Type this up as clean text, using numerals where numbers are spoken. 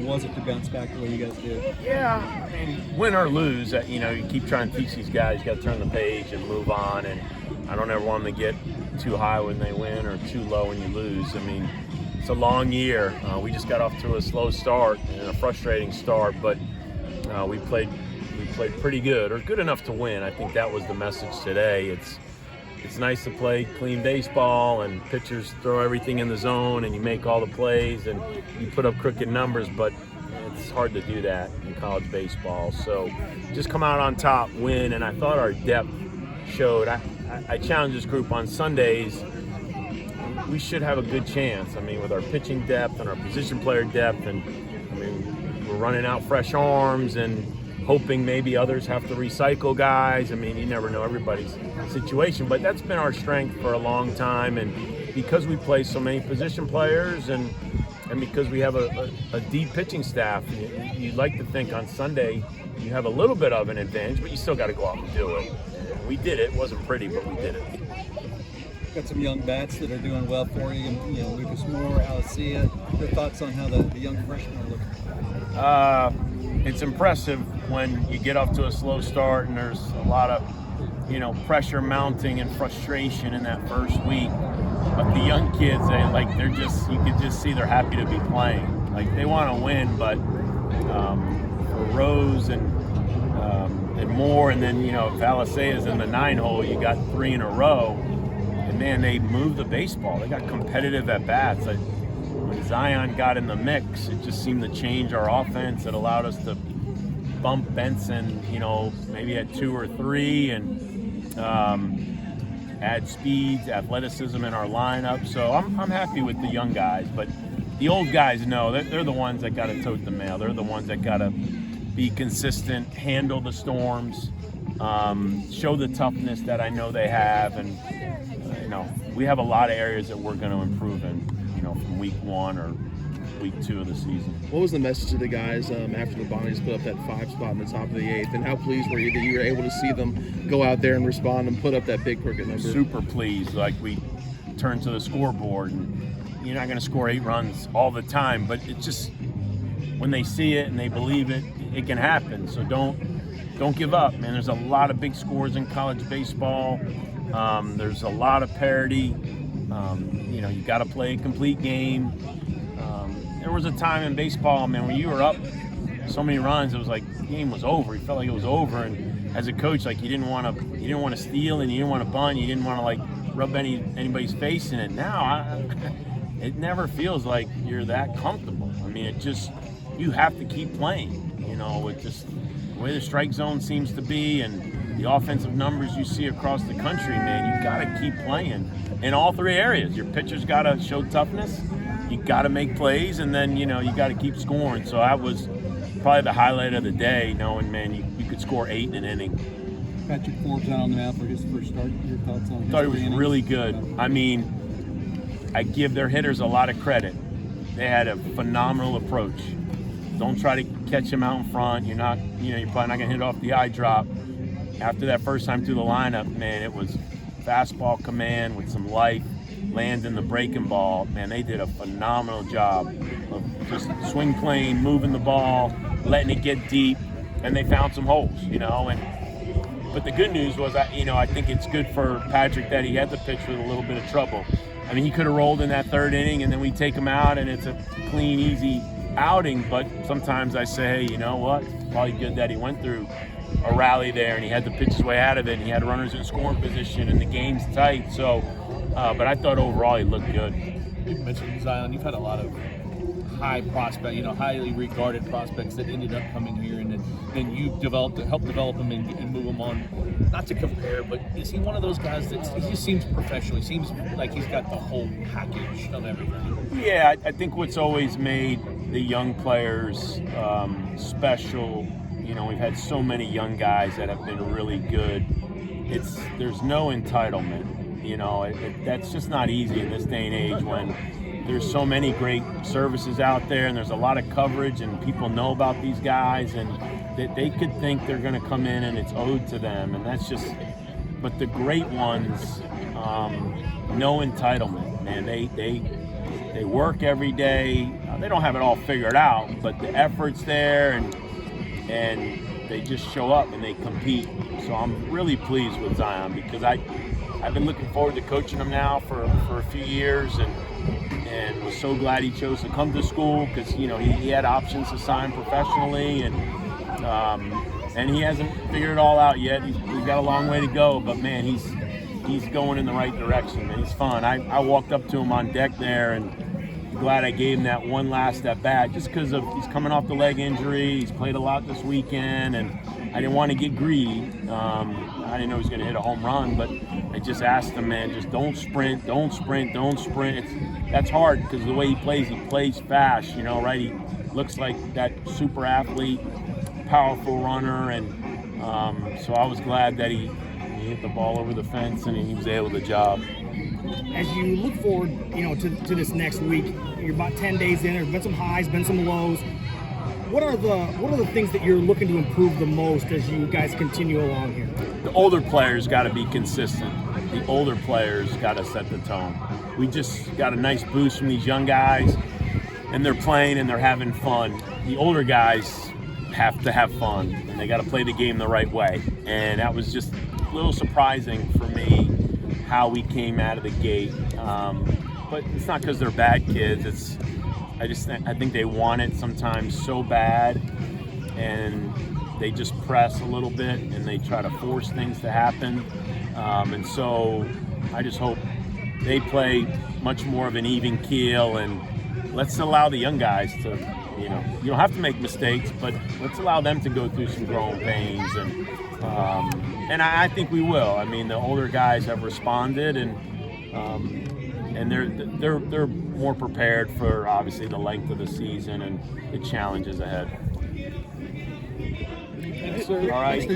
important was it to bounce back the way you guys did? Yeah, I mean, win or lose, you keep trying to teach these guys, you got to turn the page and move on. And I don't ever want them to get too high when they win or too low when you lose. I mean, it's a long year. We just got off to a slow start and a frustrating start, but we played pretty good, or good enough to win. I think that was the message today. It's nice to play clean baseball and pitchers throw everything in the zone and you make all the plays and you put up crooked numbers, but it's hard to do that in college baseball. So just come out on top, win, and I thought our depth showed. I challenged this group on Sundays. We should have a good chance. I mean, with our pitching depth and our position player depth, and I mean, we're running out fresh arms and hoping maybe others have to recycle guys. I mean, you never know everybody's situation, but that's been our strength for a long time. And because we play so many position players and because we have a deep pitching staff, you'd like to think on Sunday you have a little bit of an advantage, but you still got to go out and do it. And we did it. It wasn't pretty, but we did it. Got some young bats that are doing well for you, and Lucas Moore, Alicia. Your thoughts on how the young freshmen are looking? It's impressive when you get off to a slow start and there's a lot of, pressure mounting and frustration in that first week. But the young kids, you could just see they're happy to be playing. Like, they want to win, but for Rose and Moore, and then, if Alicea's in the 9-hole, you got 3 in a row. And man, they moved the baseball. They got competitive at bats. When Zion got in the mix, it just seemed to change our offense. It allowed us to bump Benson, maybe at 2 or 3, and add speed, athleticism in our lineup. So I'm happy with the young guys, but the old guys know they're the ones that got to tote the mail. They're the ones that got to be consistent, handle the storms, show the toughness that I know they have, and we have a lot of areas that we're going to improve in, from week 1 or week 2 of the season. What was the message to the guys after the Bonnies put up that 5 spot in the top of the 8th, and how pleased were you that you were able to see them go out there and respond and put up that big crooked number? Super pleased. Like, we turned to the scoreboard, and you're not going to score 8 runs all the time, but it's just when they see it and they believe it, it can happen. So don't give up, man. There's a lot of big scores in college baseball. There's a lot of parity. You got to play a complete game. There was a time in baseball, man, when you were up so many runs, it was like the game was over. You felt like it was over, and as a coach, like you didn't want to steal, and you didn't want to bunt, you didn't want to rub anybody's face in it. Now, it never feels like you're that comfortable. I mean, you have to keep playing. With just the way the strike zone seems to be, and the offensive numbers you see across the country, man, you got to keep playing in all 3 areas. Your pitcher's got to show toughness, you got to make plays, and then, you got to keep scoring. So that was probably the highlight of the day, knowing, man, you could score 8 in an inning. Patrick Forbes out on the mound for his first start. Your thoughts on his I thought he was really good. I mean, I give their hitters a lot of credit. They had a phenomenal approach. Don't try to catch him out in front. You're probably not going to hit off the eye drop. After that first time through the lineup, man, it was fastball command with some life, landing the breaking ball. Man, they did a phenomenal job of just swing playing, moving the ball, letting it get deep, and they found some holes, But the good news was, I think it's good for Patrick that he had to pitch with a little bit of trouble. I mean, he could have rolled in that 3rd inning, and then we take him out, and it's a clean, easy outing. But sometimes I say, hey, you know what? It's probably good that he went through a rally there, and he had to pitch his way out of it, and he had runners in scoring position, and the game's tight. So, but I thought overall he looked good. You mentioned Zion. You've had a lot of high prospect, highly regarded prospects that ended up coming here, and then you helped develop him and move him on. Not to compare, but is he one of those guys that he just seems professional? He seems like he's got the whole package of everything. Yeah, I think what's always made the young players special. We've had so many young guys that have been really good. There's no entitlement. That's just not easy in this day and age when there's so many great services out there, and there's a lot of coverage, and people know about these guys, and that they could think they're going to come in and it's owed to them, and that's just. But the great ones, no entitlement, man. They work every day. They don't have it all figured out, but the effort's there, and they just show up and they compete. So I'm really pleased with Zion, because I've been looking forward to coaching him now for a few years, and was so glad he chose to come to school, because he had options to sign professionally, and he hasn't figured it all out yet. He's got a long way to go, but man, he's going in the right direction, and he's fun. I walked up to him on deck there, and glad I gave him that one last at bat, just because he's coming off the leg injury. He's played a lot this weekend, and I didn't want to get greedy. I didn't know he was going to hit a home run, but I just asked him, man, just don't sprint. That's hard, because the way he plays fast, right? He looks like that super athlete, powerful runner, and so I was glad that he hit the ball over the fence and he was able to job. As you look forward, to this next week, you're about 10 days in. There's been some highs, been some lows. What are the things that you're looking to improve the most as you guys continue along here? The older players got to be consistent. The older players got to set the tone. We just got a nice boost from these young guys, and they're playing and they're having fun. The older guys have to have fun, and they got to play the game the right way. And that was just a little surprising for me how we came out of the gate. But it's not because they're bad kids. I think they want it sometimes so bad, and they just press a little bit and they try to force things to happen. And so I just hope they play much more of an even keel, and let's allow the young guys to, you don't have to make mistakes, but let's allow them to go through some growing pains, and I think we will. I mean, the older guys have responded, and they're more prepared for obviously the length of the season and the challenges ahead. Thanks, sir. All right.